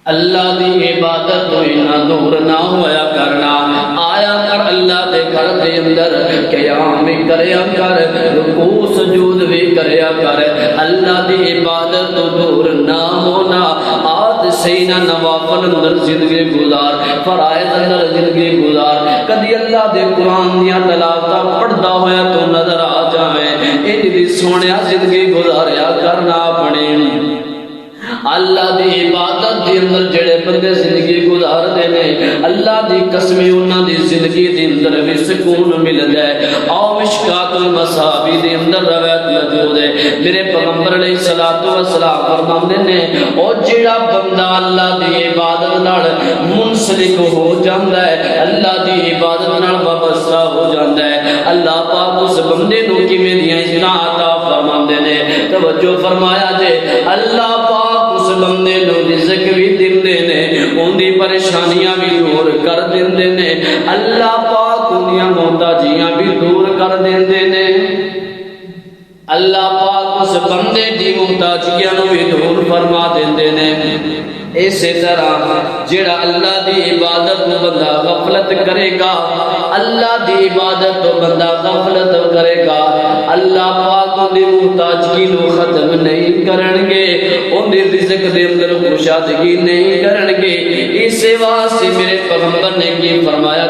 اللہ دی عبادت تو اتنا دور نہ ہویا کرنا، آیا کر اللہ دے گھر دے اندر قیام بھی کریا کر، رکوع سجود بھی کریا کر، اللہ دی عبادت تو دور نہ ہونا، آج سینہ نوافل اندر زندگی گزار، فرائض اندر زندگی گزار، کدی اللہ دے قرآن دیا تلاوتاں پڑھدا ہویا تو نظر آ جائیں، انج دی سونیا زندگی گزاریا کرنا اپنی۔ اللہ دی عبادت دی اندر جڑے بندے زندگی گزار دے نے، اللہ دی قسمی انہاں دی زندگی دی اندر بھی سکون مل جائے۔ آؤ مشکات المصابیح دی اندر روایت موجود ہے، میرے پیغمبر علیہ الصلوۃ والسلام فرماندے نے، او جڑا بندہ اللہ دی عبادت نال منسلک ہو جاندا ہے، اللہ دی عبادت نال وابستہ ہو جاندا ہے، اللہ پاک اس بندے نو کیویں دیاں عطا عطا فرماندے نے۔ توجہ فرمایا جے، اللہ پاک اس بندے نو رزق بھی دیندے نے، ان دی پریشانیاں بھی دور کر دیندے نے، اللہ پاک انہاں محتاجیاں بھی دور کر دیندے نے، اللہ پاک اس بندے دی محتاجیاں نو بھی دور فرما دیندے نے۔ اسی طرح جڑا اللہ دی عبادت تو بندہ غفلت کرے گا، اللہ دی عبادت تو بندہ غفلت کرے گا، اللہ پاک ان دی محتاجگی نو ختم نہیں کرن گے، ان دی رزق دے اندر کشادگی نہیں کرن گے۔ اس واسطے میرے پیغمبر نے کی فرمایا